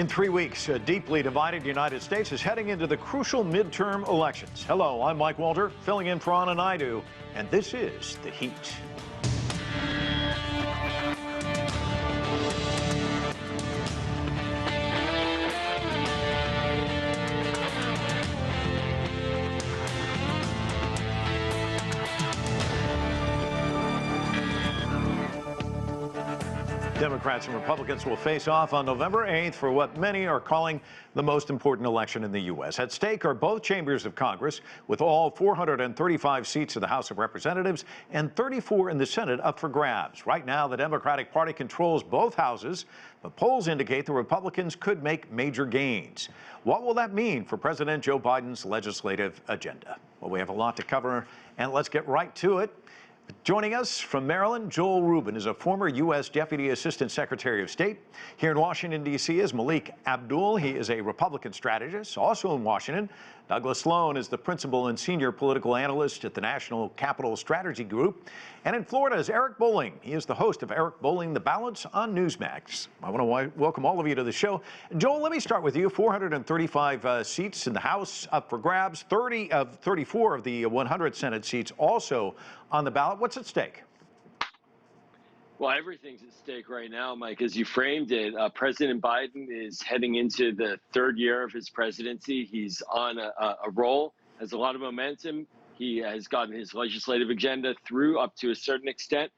In 3 weeks, a deeply divided United States is heading into the crucial midterm elections. Hello, I'm Mike Walter, filling in for Anna Naidu, and this is The Heat. Democrats and Republicans will face off on November 8th for what many are calling the most important election in the U.S. At stake are both chambers of Congress, with all 435 seats in the House of Representatives and 34 in the Senate up for grabs. Right now, the Democratic Party controls both houses, but polls indicate the Republicans could make major gains. What will that mean for President Joe Biden's legislative agenda? Well, we have a lot to cover, and let's get right to it. Joining us from Maryland, Joel Rubin is a former U.S. Deputy Assistant Secretary of State. Here in Washington, D.C. is Melik Abdul. He is a Republican strategist. Also in Washington, Douglas Sloan is the principal and senior political analyst at the National Capital Strategy Group. And in Florida is Eric Bolling. He is the host of Eric Bolling, The Balance on Newsmax. I want to welcome all of you to the show. Joel, let me start with you. 435 seats in the House up for grabs. 34 of the 100 Senate seats also on the ballot. What's at stake? Well, everything's at stake right now, Mike. As you framed it, President Biden is heading into the third year of his presidency. He's on a roll, has a lot of momentum. He has gotten his legislative agenda through up to a certain extent,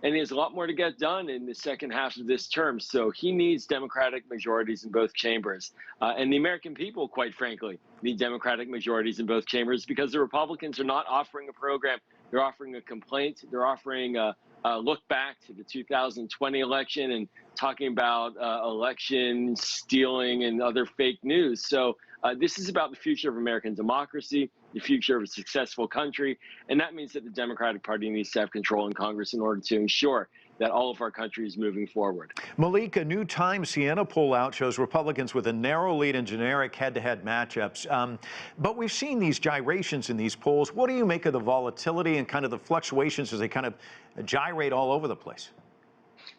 and he has a lot more to get done in the second half of this term. So he needs Democratic majorities in both chambers. And the American people, quite frankly, need Democratic majorities in both chambers because the Republicans are not offering a program. They're offering a complaint. They're offering a look back to the 2020 election and talking about election stealing and other fake news. So this is about the future of American democracy, the future of a successful country, and that means that the Democratic Party needs to have control in Congress in order to ensure that all of our country is moving forward. Malik, a new Times Siena poll out shows Republicans with a narrow lead in generic head-to-head matchups. But we've seen these gyrations in these polls. What do you make of the volatility and kind of the fluctuations as they kind of gyrate all over the place?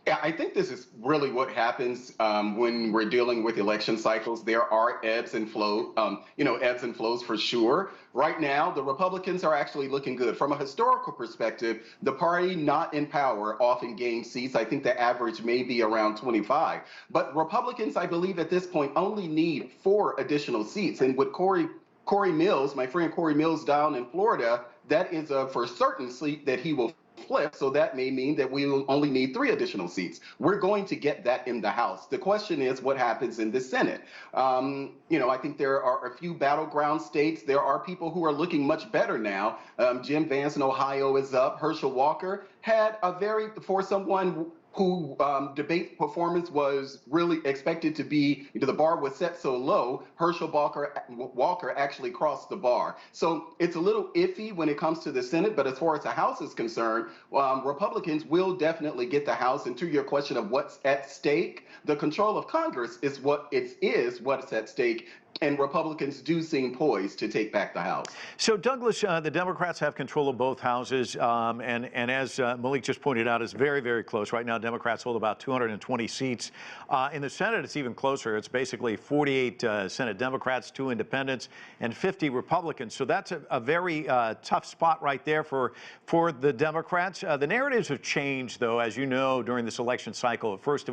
Yeah, I think this is really what happens when we're dealing with election cycles. There are ebbs and flows, ebbs and flows for sure. Right now, the Republicans are actually looking good. From a historical perspective, the party not in power often gains seats. I think the average may be around 25. But Republicans, I believe at this point, only need 4 additional seats. And with Corey Mills, my friend Corey Mills down in Florida, that is a for certain seat that he will flip, so that may mean that we will only need 3 additional seats. We're going to get that in the House. The question is what happens in the Senate. I think there are a few battleground states. There are people who are looking much better now. Jim Vance in Ohio is up. Herschel Walker had for someone who debate performance was really expected to be, the bar was set so low, Herschel Walker actually crossed the bar. So it's a little iffy when it comes to the Senate, but as far as the House is concerned, Republicans will definitely get the House. And to your question of what's at stake, the control of Congress is what's at stake. And Republicans do seem poised to take back the House. So, Douglas, the Democrats have control of both houses, and as Malik just pointed out, it's very, very close. Right now, Democrats hold about 220 seats. In the Senate, it's even closer. It's basically 48 Senate Democrats, 2 independents, and 50 Republicans. So that's a very tough spot right there for the Democrats. The narratives have changed, though, as you know, during this election cycle. At first,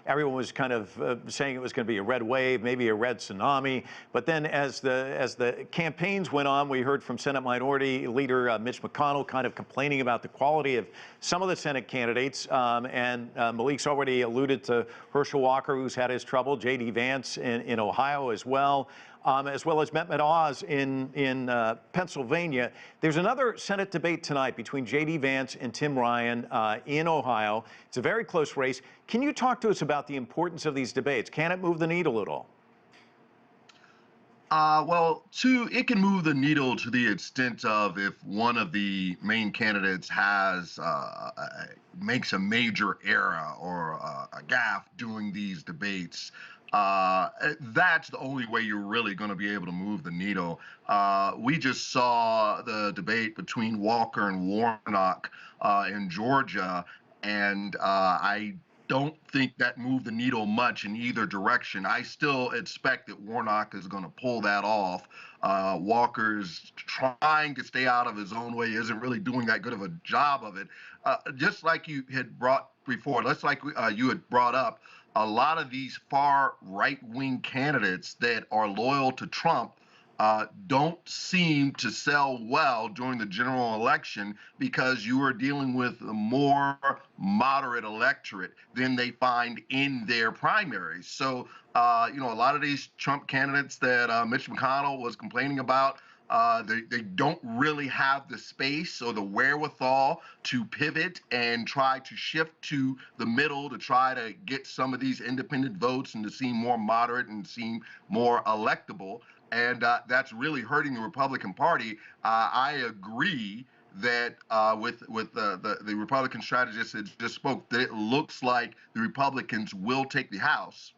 everyone was kind of saying it was going to be a red wave, maybe a red tsunami. But then as the campaigns went on, we heard from Senate Minority Leader Mitch McConnell kind of complaining about the quality of some of the Senate candidates. And Malik's already alluded to Herschel Walker, who's had his trouble, J.D. Vance in Ohio as well as Mehmet Oz in Pennsylvania. There's another Senate debate tonight between J.D. Vance and Tim Ryan in Ohio. It's a very close race. Can you talk to us about the importance of these debates? Can it move the needle at all? It can move the needle to the extent of if one of the main candidates makes a major error or a gaffe during these debates. That's the only way you're really going to be able to move the needle. We just saw the debate between Walker and Warnock in Georgia, and I don't think that moved the needle much in either direction. I still expect that Warnock is going to pull that off. Walker's trying to stay out of his own way, isn't really doing that good of a job of it. Just like you had brought before, just like you had brought up, a lot of these far right-wing candidates that are loyal to Trump don't seem to sell well during the general election because you are dealing with a more moderate electorate than they find in their primaries. So, a lot of these Trump candidates that Mitch McConnell was complaining about, they don't really have the space or the wherewithal to pivot and try to shift to the middle to try to get some of these independent votes and to seem more moderate and seem more electable. And that's really hurting the Republican Party. I agree that with the Republican strategist that just spoke, that it looks like the Republicans will take the House,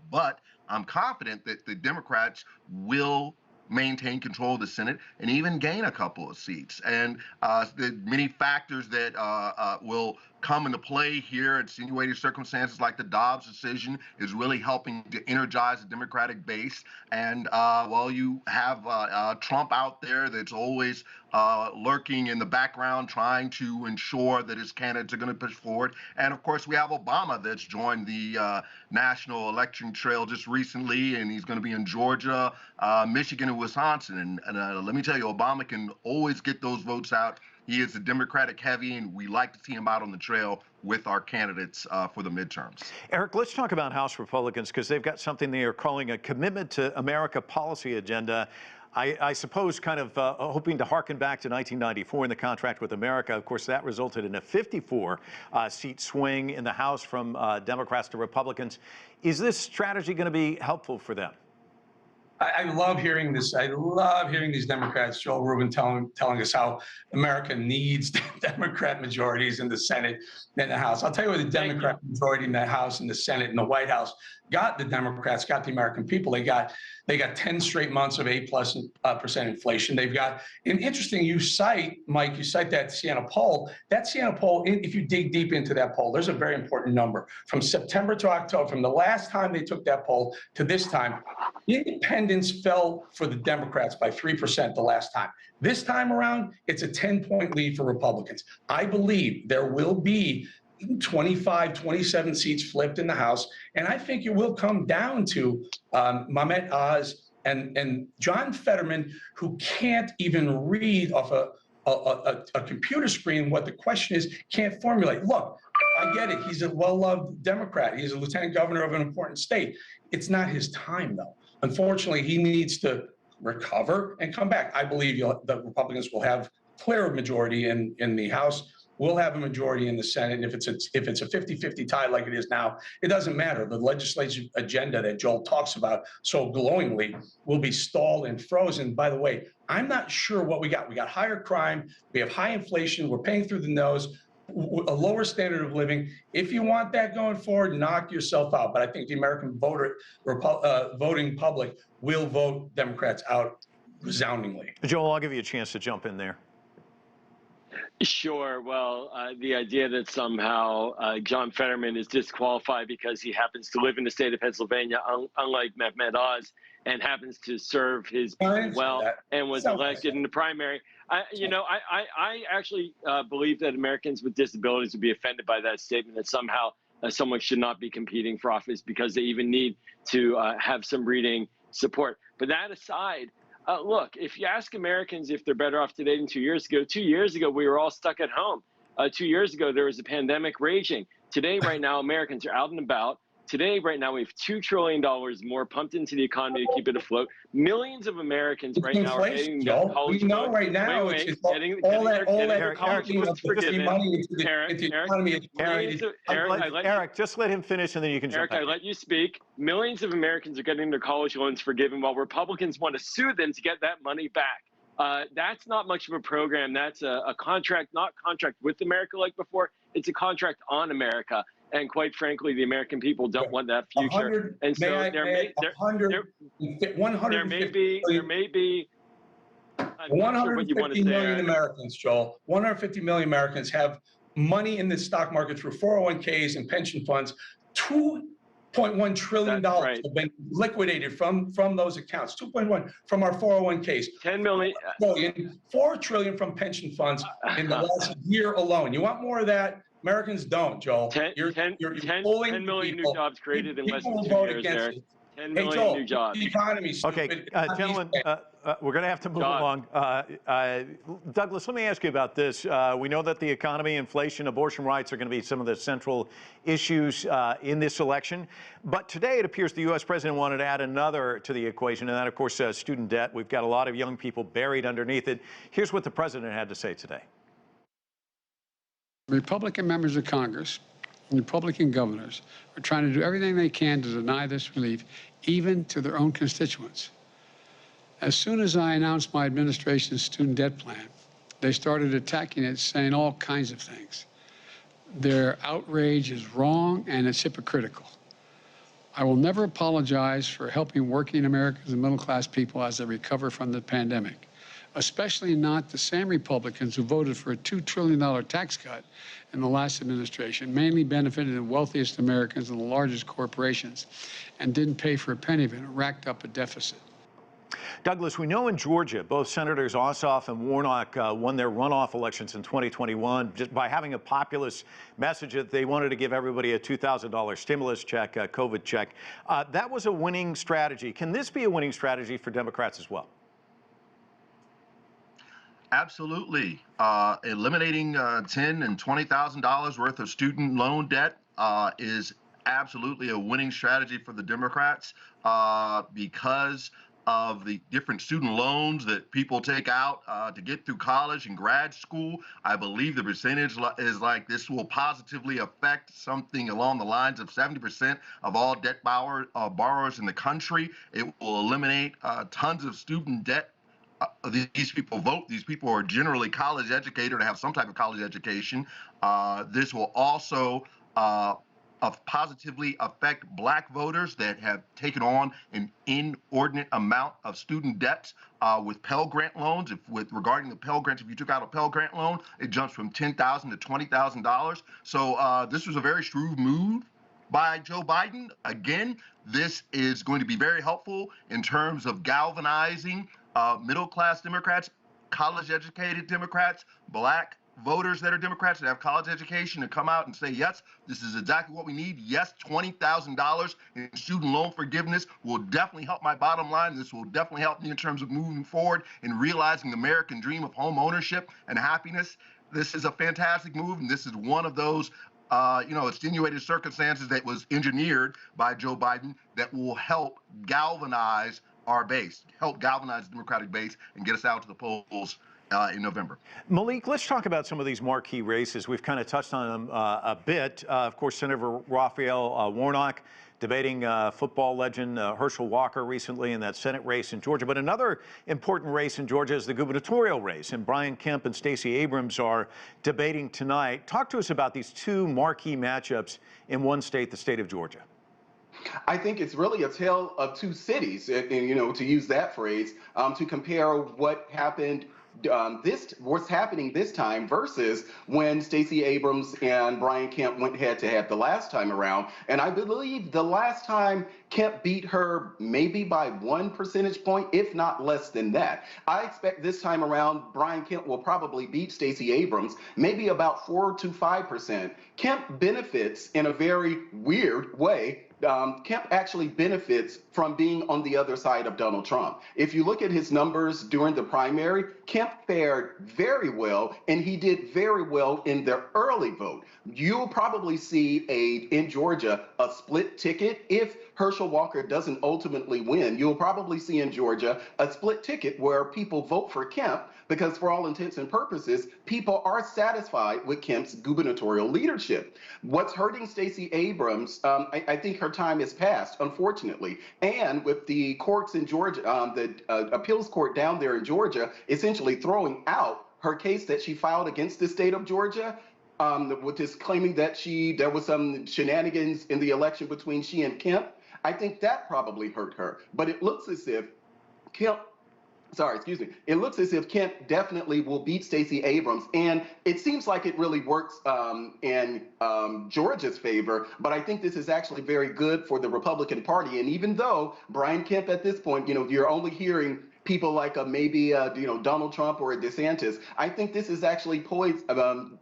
but I'm confident that the Democrats will maintain control of the Senate and even gain a couple of seats. And the many factors that will come into play here, insinuating circumstances like the Dobbs decision is really helping to energize the Democratic base. And you have Trump out there that's always lurking in the background, trying to ensure that his candidates are going to push forward. And of course, we have Obama that's joined the national election trail just recently, and he's going to be in Georgia, Michigan, and Wisconsin. And let me tell you, Obama can always get those votes out. He is a Democratic heavy, and we like to see him out on the trail with our candidates for the midterms. Eric, let's talk about House Republicans, because they've got something they are calling a Commitment to America policy agenda. I suppose kind of hoping to harken back to 1994 in the contract with America. Of course, that resulted in a 54-seat swing in the House from Democrats to Republicans. Is this strategy going to be helpful for them? I love hearing this. I love hearing these Democrats, Joel Rubin, telling us how America needs Democrat majorities in the Senate and the House. I'll tell you what the Democrat majority in the House and the Senate and the White House got the Democrats, got the American people. They got 10 straight months of 8+% inflation. They've got, and interesting, you cite, Mike, you cite that Siena poll. That Siena poll, if you dig deep into that poll, there's a very important number. From September to October, from the last time they took that poll to this time, independents fell for the Democrats by 3% the last time. This time around, it's a 10-point lead for Republicans. I believe there will be 25, 27 seats flipped in the House. And I think it will come down to Mehmet Oz and John Fetterman, who can't even read off a computer screen what the question is, can't formulate. Look, I get it. He's a well-loved Democrat. He's a lieutenant governor of an important state. It's not his time, though. Unfortunately, he needs to recover and come back. I believe the Republicans will have clear majority in the House. We'll have a majority in the Senate. And if it's a 50-50 tie like it is now, it doesn't matter. The legislative agenda that Joel talks about so glowingly will be stalled and frozen. By the way, I'm not sure what we got. We got higher crime. We have high inflation. We're paying through the nose. A lower standard of living. If you want that going forward, knock yourself out. But I think the American voting public will vote Democrats out resoundingly. Joel, I'll give you a chance to jump in there. Sure. Well, the idea that somehow John Fetterman is disqualified because he happens to live in the state of Pennsylvania, unlike Mehmet Oz, and happens to serve his people well and was elected in the primary. I actually believe that Americans with disabilities would be offended by that statement, that somehow someone should not be competing for office because they even need to have some reading support. But that aside, look, if you ask Americans if they're better off today than 2 years ago, we were all stuck at home. 2 years ago, there was a pandemic raging. Today, right now, Americans are out and about. Today, right now, we have $2 trillion more pumped into the economy to keep it afloat. Millions of Americans right now are getting their college loans. Right now, getting their college loans forgiven. Eric, just let him finish and then you can jump Eric, I let you speak. Millions of Americans are getting their college loans forgiven while Republicans want to sue them to get that money back. That's not much of a program. That's a contract, not contract with America like before. It's a contract on America. And quite frankly, the American people don't want that future. And so there may be, I'm not sure what you want to say, 150 million Americans, Joel, 150 million Americans have money in the stock market through 401ks and pension funds. $2.1 trillion right. have been liquidated from those accounts. 2.1 from our 401ks. 10 million. 4 trillion from pension funds in the last year alone. You want more of that? Americans don't, Joel. 10 million new jobs created in less than 2 years there. 10 million Joel, new jobs. The economy, stupid. Okay, gentlemen, we're going to have to move along. Douglas, let me ask you about this. We know that the economy, inflation, abortion rights are going to be some of the central issues in this election. But today it appears the U.S. president wanted to add another to the equation, and that, of course, student debt. We've got a lot of young people buried underneath it. Here's what the president had to say today. Republican members of Congress and Republican governors are trying to do everything they can to deny this relief, even to their own constituents. As soon as I announced my administration's student debt plan, they started attacking it, saying all kinds of things. Their outrage is wrong and it's hypocritical. I will never apologize for helping working Americans and middle-class people as they recover from the pandemic, especially not the same Republicans who voted for a $2 trillion tax cut in the last administration, mainly benefited the wealthiest Americans and the largest corporations, and didn't pay for a penny of it and racked up a deficit. Douglas, we know in Georgia, both Senators Ossoff and Warnock won their runoff elections in 2021 just by having a populist message that they wanted to give everybody a $2,000 stimulus check, a COVID check. That was a winning strategy. Can this be a winning strategy for Democrats as well? Absolutely. Eliminating $10,000 and $20,000 worth of student loan debt is absolutely a winning strategy for the Democrats because of the different student loans that people take out to get through college and grad school. I believe the percentage is like this will positively affect something along the lines of 70% of all debt borrowers in the country. It will eliminate tons of student debt. These people vote. These people are generally college educated or have some type of college education. This will also positively affect black voters that have taken on an inordinate amount of student debts with Pell Grant loans. Regarding the Pell Grants, if you took out a Pell Grant loan, it jumps from $10,000 to $20,000. So this was a very shrewd move by Joe Biden. Again, this is going to be very helpful in terms of galvanizing middle-class Democrats, college-educated Democrats, black voters that are Democrats that have college education to come out and say, yes, this is exactly what we need. Yes, $20,000 in student loan forgiveness will definitely help my bottom line. This will definitely help me in terms of moving forward and realizing the American dream of home ownership and happiness. This is a fantastic move, and this is one of those extenuated circumstances that was engineered by Joe Biden that will help galvanize our base, help galvanize the Democratic base and get us out to the polls in November. Malik, let's talk about some of these marquee races. We've kind of touched on them a bit. Of course, Senator Raphael Warnock debating football legend Herschel Walker recently in that Senate race in Georgia. But another important race in Georgia is the gubernatorial race, and Brian Kemp and Stacey Abrams are debating tonight. Talk to us about these two marquee matchups in one state, the state of Georgia. I think it's really a tale of two cities, to use that phrase, to compare what happened what's happening this time versus when Stacey Abrams and Brian Kemp went head-to-head the last time around. And I believe the last time Kemp beat her maybe by 1 percentage point, if not less than that. I expect this time around Brian Kemp will probably beat Stacey Abrams maybe about 4 to 5%. Kemp benefits in a very weird way. Kemp actually benefits from being on the other side of Donald Trump. If you look at his numbers during the primary, Kemp fared very well, and he did very well in the early vote. You'll probably see in Georgia a split ticket. If Herschel Walker doesn't ultimately win, you'll probably see in Georgia a split ticket where people vote for Kemp because for all intents and purposes, people are satisfied with Kemp's gubernatorial leadership. What's hurting Stacey Abrams, I think her time is past, unfortunately. And with the courts in Georgia, the appeals court down there in Georgia, essentially throwing out her case that she filed against the state of Georgia, with this claiming that there was some shenanigans in the election between she and Kemp. I think that probably hurt her. But it looks as if Kemp sorry, excuse me. It looks as if Kemp definitely will beat Stacey Abrams, and it seems like it really works in Georgia's favor. But I think this is actually very good for the Republican Party. And even though Brian Kemp at this point, you're only hearing people like maybe Donald Trump or DeSantis, I think this is actually poised.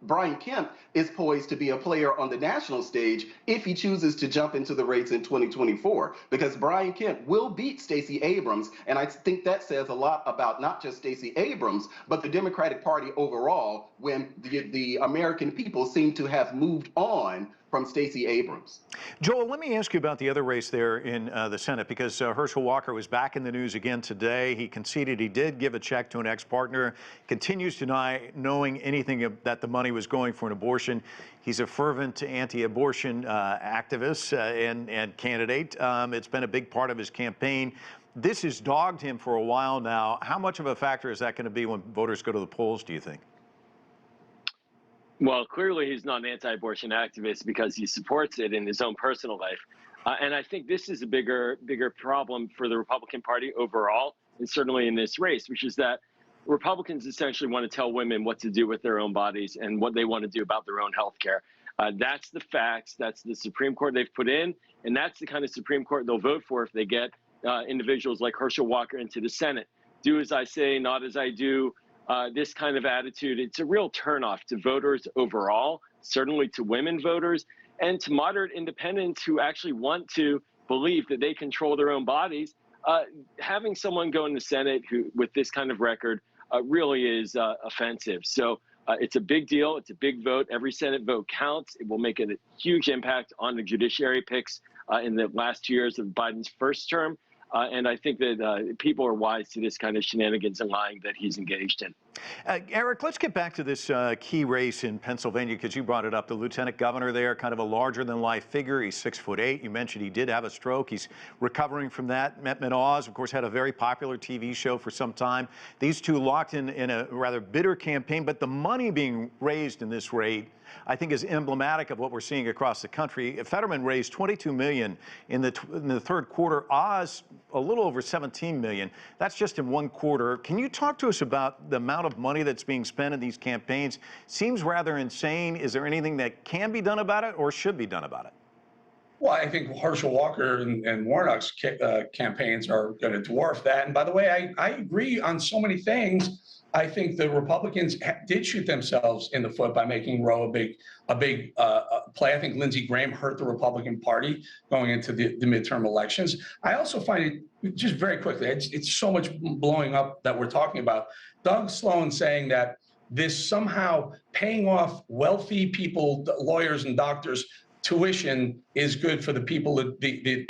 Brian Kemp is poised to be a player on the national stage if he chooses to jump into the race in 2024, because Brian Kemp will beat Stacey Abrams, and I think that says a lot about not just Stacey Abrams but the Democratic Party overall, when the American people seem to have moved on from Stacey Abrams. Joel, let me ask you about the other race there in the Senate, because Herschel Walker was back in the news again today. He conceded he did give a check to an ex-partner, continues to deny knowing anything that the money was going for an abortion. He's a fervent anti-abortion activist and candidate. It's been a big part of his campaign. This has dogged him for a while now. How much of a factor is that going to be when voters go to the polls, do you think? Well, clearly he's not an anti-abortion activist because he supports it in his own personal life. And I think this is a bigger problem for the Republican Party overall, and certainly in this race, which is that Republicans essentially want to tell women what to do with their own bodies and what they want to do about their own health care. That's the facts. That's the Supreme Court they've put in, and that's the kind of Supreme Court they'll vote for if they get individuals like Herschel Walker into the Senate. Do as I say, not as I do. This kind of attitude, it's a real turnoff to voters overall, certainly to women voters, and to moderate independents who actually want to believe that they control their own bodies. Having someone go in the Senate with this kind of record really is offensive. So it's a big deal. It's a big vote. Every Senate vote counts. It will make a huge impact on the judiciary picks in the last 2 years of Biden's first term. And I think that people are wise to this kind of shenanigans and lying that he's engaged in. Eric, let's get back to this key race in Pennsylvania, because you brought it up. The lieutenant governor there, kind of a larger-than-life figure. He's 6'8". You mentioned he did have a stroke. He's recovering from that. Mehmet Oz, of course, had a very popular TV show for some time. These two locked in a rather bitter campaign, but the money being raised in this race, I think, is emblematic of what we're seeing across the country. Fetterman raised $22 million in the third quarter. Oz, a little over $17 million. That's just in one quarter. Can you talk to us about the amount of money that's being spent in these campaigns? Seems rather insane. Is there anything that can be done about it or should be done about it? Well, I think Herschel Walker and Warnock's campaigns are going to dwarf that. And by the way, I agree on so many things. I think the Republicans did shoot themselves in the foot by making Roe a big play. I think Lindsey Graham hurt the Republican Party going into the midterm elections. I also find it, just very quickly, it's so much blowing up that we're talking about. Doug Sloan saying that this somehow paying off wealthy people, lawyers and doctors, tuition is good for the people, the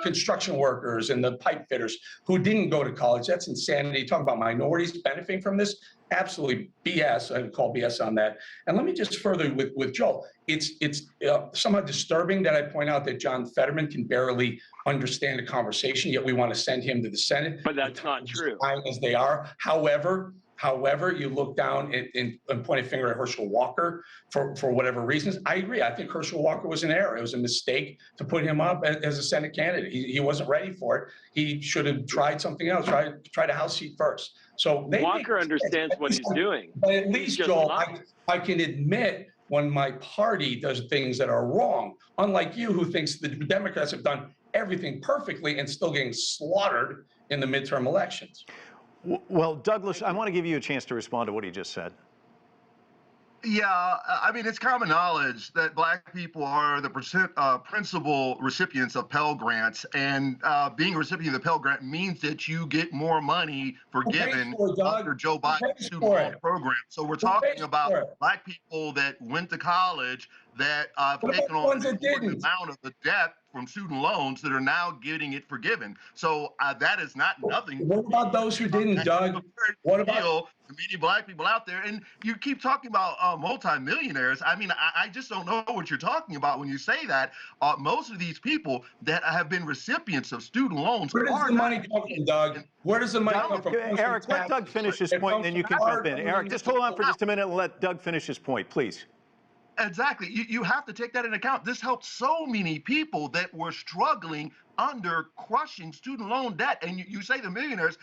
construction workers and the pipe fitters who didn't go to college. That's insanity. Talk about minorities benefiting from this. Absolutely BS. I would call BS on that. And let me just further with Joel. It's somehow disturbing that I point out that John Fetterman can barely understand a conversation, yet we want to send him to the Senate. But that's not true. As they are. However, you look down and point a finger at Herschel Walker for whatever reasons. I agree. I think Herschel Walker was an error. It was a mistake to put him up as a Senate candidate. He wasn't ready for it. He should have tried something else. Tried a House seat first. So Walker understands what he's doing. But at least, Joel, I can admit when my party does things that are wrong, unlike you, who thinks the Democrats have done everything perfectly and still getting slaughtered in the midterm elections. Well, Douglas, I want to give you a chance to respond to what he just said. Yeah, I mean, it's common knowledge that Black people are the principal recipients of Pell Grants, and being a recipient of the Pell Grant means that you get more money forgiven under Joe Biden's student loan program. So we're talking about Black people that went to college that have taken on an important amount of the debt from student loans that are now getting it forgiven. So that is not nothing. What about those who didn't, Doug? What about the many Black people out there? And you keep talking about multimillionaires. I mean, I just don't know what you're talking about when you say that. Most of these people that have been recipients of student loans. Where does the money come from, Doug? Where does the money come from? Eric, let Doug finish his point, and then you can jump in. Eric, just hold on for just a minute and let Doug finish his point, please. Exactly. You have to take that into account. This helped so many people that were struggling under crushing student loan debt. And you say the millionaires,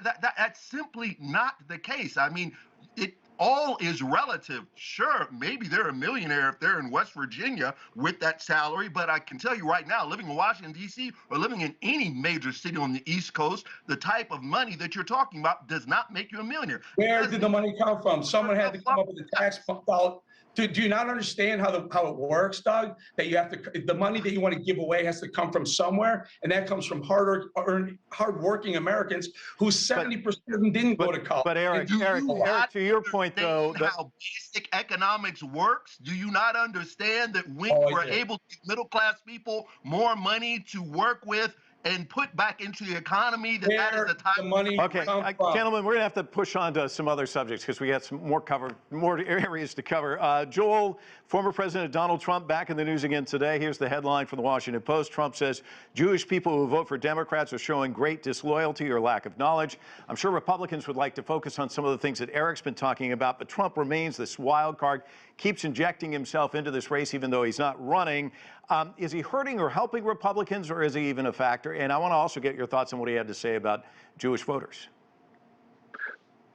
that's simply not the case. I mean, it all is relative. Sure, maybe they're a millionaire if they're in West Virginia with that salary, but I can tell you right now, living in Washington, D.C., or living in any major city on the East Coast, the type of money that you're talking about does not make you a millionaire. Where did the money come from? Someone had to come up with a tax dollar. Do you not understand how it works, Doug? That you have to, the money that you want to give away has to come from somewhere, and that comes from hard-working Americans who 70% of them didn't go to college. But Eric, to your point, though, how basic economics works, do you not understand that when we're able to give middle-class people more money to work with and put back into the economy, that is the time. Money okay, gentlemen, we're going to have to push on to some other subjects because we got some more areas to cover. Joel, former President Donald Trump back in the news again today. Here's the headline from the Washington Post. Trump says Jewish people who vote for Democrats are showing great disloyalty or lack of knowledge. I'm sure Republicans would like to focus on some of the things that Eric's been talking about, but Trump remains this wild card, keeps injecting himself into this race even though he's not running. Is he hurting or helping Republicans, or is he even a factor? And I want to also get your thoughts on what he had to say about Jewish voters.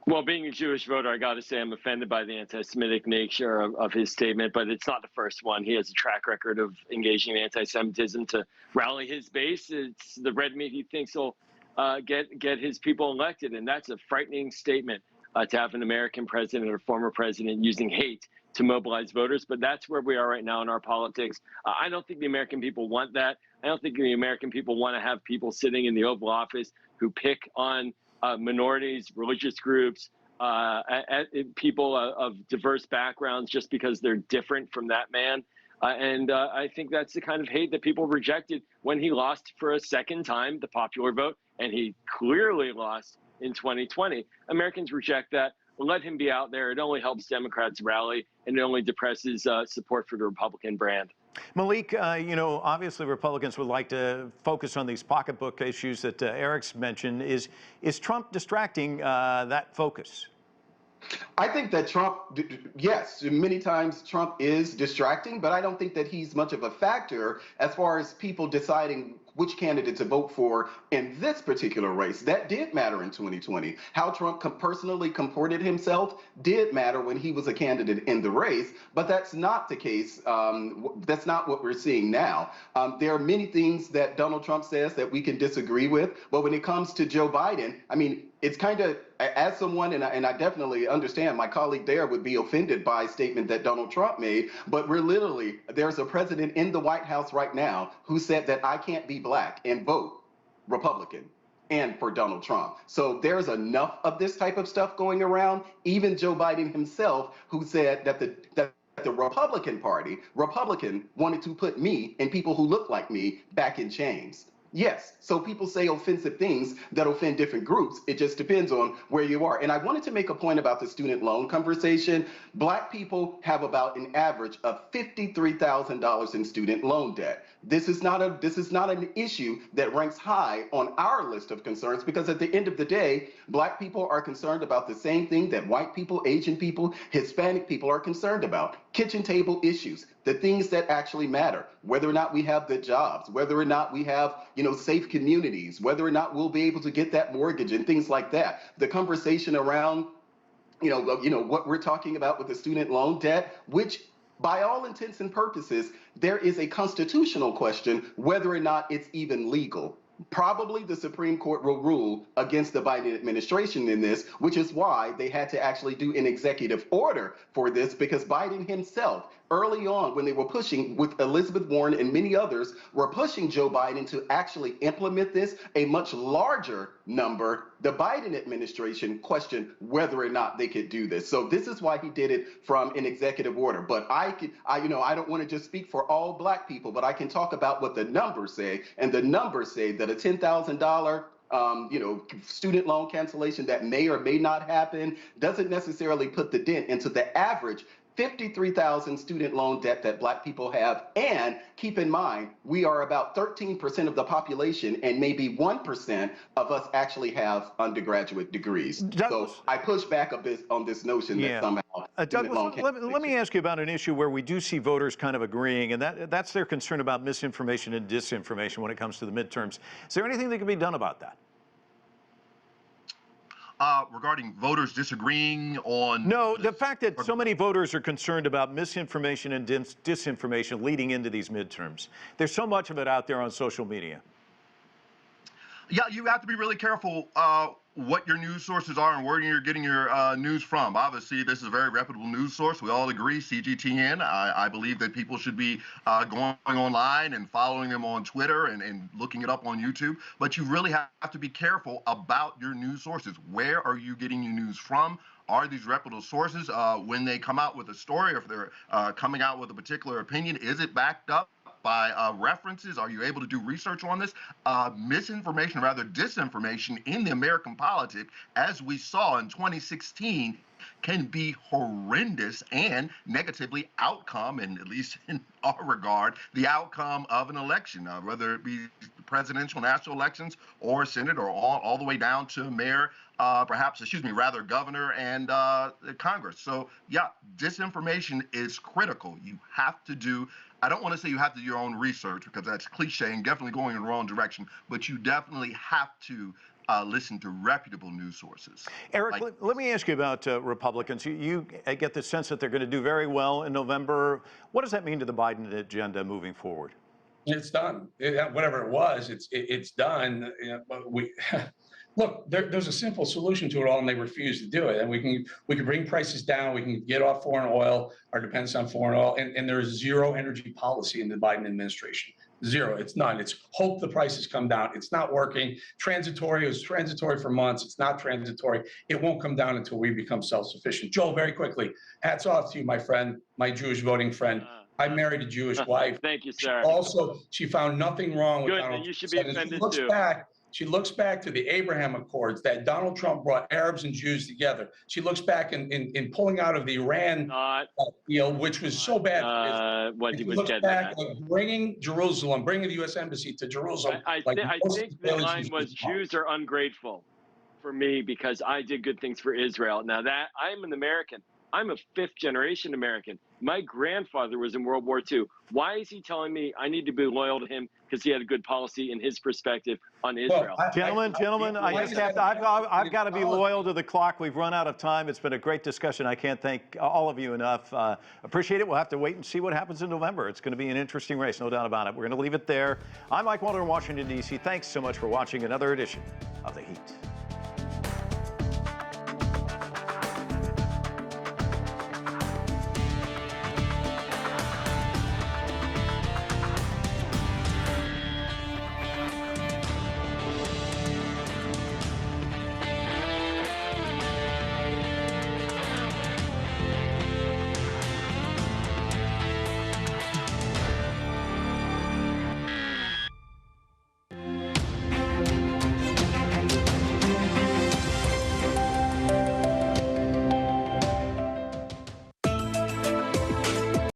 Well, being a Jewish voter, I got to say I'm offended by the anti-Semitic nature of his statement, but it's not the first one. He has a track record of engaging in anti-Semitism to rally his base. It's the red meat he thinks will get his people elected, and that's a frightening statement to have an American president or former president using hate to mobilize voters. But that's where we are right now in our politics. I don't think the American people want that. I don't think the American people want to have people sitting in the Oval Office who pick on minorities, religious groups, people of diverse backgrounds just because they're different from that man. And I think that's the kind of hate that people rejected when he lost for a second time the popular vote, and he clearly lost in 2020. Americans reject that. Let him be out there. It only helps Democrats rally, and it only depresses support for the Republican brand. Malik, obviously Republicans would like to focus on these pocketbook issues that Eric's mentioned. Is Trump distracting that focus? I think that Trump, yes, many times Trump is distracting, but I don't think that he's much of a factor as far as people deciding which candidate to vote for in this particular race. That did matter in 2020. How Trump personally comported himself did matter when he was a candidate in the race, but that's not the case. That's not what we're seeing now. There are many things that Donald Trump says that we can disagree with, but when it comes to Joe Biden, I mean, it's kind of, as someone, and I definitely understand my colleague there would be offended by a statement that Donald Trump made, but there's a president in the White House right now who said that I can't be black and vote Republican and for Donald Trump. So there's enough of this type of stuff going around. Even Joe Biden himself, who said that the Republican wanted to put me and people who look like me back in chains. Yes, so people say offensive things that offend different groups. It just depends on where you are. And I wanted to make a point about the student loan conversation. Black people have about an average of $53,000 in student loan debt. This is not an issue that ranks high on our list of concerns, because at the end of the day, black people are concerned about the same thing that white people, Asian people, Hispanic people are concerned about. Kitchen table issues, the things that actually matter, whether or not we have the jobs, whether or not we have, safe communities, whether or not we'll be able to get that mortgage and things like that. The conversation around, what we're talking about with the student loan debt, which by all intents and purposes, there is a constitutional question whether or not it's even legal. Probably the Supreme Court will rule against the Biden administration in this, which is why they had to actually do an executive order for this, because Biden himself, early on when they were pushing with Elizabeth Warren and many others, were pushing Joe Biden to actually implement this, a much larger number. The Biden administration questioned whether or not they could do this. So this is why he did it from an executive order. But I don't want to just speak for all black people, but I can talk about what the numbers say. And the numbers say that a $10,000 student loan cancellation that may or may not happen doesn't necessarily put the dent into the average $53,000 student loan debt that Black people have. And keep in mind, we are about 13% of the population, and maybe 1% of us actually have undergraduate degrees. Douglas, so I push back a bit on this notion that somehow Douglas, let me ask you about an issue where we do see voters kind of agreeing, and that's their concern about misinformation and disinformation when it comes to the midterms. Is there anything that can be done about that? Regarding voters disagreeing on... No, the fact that so many voters are concerned about misinformation and disinformation leading into these midterms. There's so much of it out there on social media. Yeah, you have to be really careful what your news sources are and where you're getting your news from. Obviously, this is a very reputable news source. We all agree, CGTN. I believe that people should be going online and following them on Twitter and looking it up on YouTube. But you really have to be careful about your news sources. Where are you getting your news from? Are these reputable sources? When they come out with a story, or if they're coming out with a particular opinion, is it backed up by references? Are you able to do research on this? Misinformation, rather disinformation in the American politic, as we saw in 2016, can be horrendous and negatively outcome, and at least in our regard, the outcome of an election, whether it be presidential, national elections, or Senate, or all the way down to mayor, rather governor and Congress. So yeah, disinformation is critical. You have to do, I don't want to say you have to do your own research, because that's cliche and definitely going in the wrong direction, but you definitely have to listen to reputable news sources. Eric, let me ask you about Republicans. You get the sense that they're going to do very well in November. What does that mean to the Biden agenda moving forward? It's done. Whatever it was, it's done. But look, there's a simple solution to it all, and they refuse to do it. And we can bring prices down. We can get off foreign oil, our dependence on foreign oil, and there's zero energy policy in the Biden administration. Zero. It's none. It's hope the prices come down. It's not working. Transitory. It was transitory for months. It's not transitory. It won't come down until we become self-sufficient. Joel, very quickly, hats off to you, my friend, my Jewish voting friend. I married a Jewish wife. Thank you, sir. She found nothing wrong with Donald Trump. You should be offended too. She looks back to the Abraham Accords that Donald Trump brought Arabs and Jews together. She looks back in pulling out of the Iran deal, which was so bad for Israel. She looks back at bringing Jerusalem, bringing the U.S. Embassy to Jerusalem. I think the line was Jews are ungrateful for me because I did good things for Israel. Now that I'm an American, I'm a fifth-generation American. My grandfather was in World War II. Why is he telling me I need to be loyal to him because he had a good policy in his perspective on Israel? Well, gentlemen, I've got to be loyal to the clock. We've run out of time. It's been a great discussion. I can't thank all of you enough. Appreciate it. We'll have to wait and see what happens in November. It's going to be an interesting race, no doubt about it. We're going to leave it there. I'm Mike Walter in Washington, D.C. Thanks so much for watching another edition of The Heat.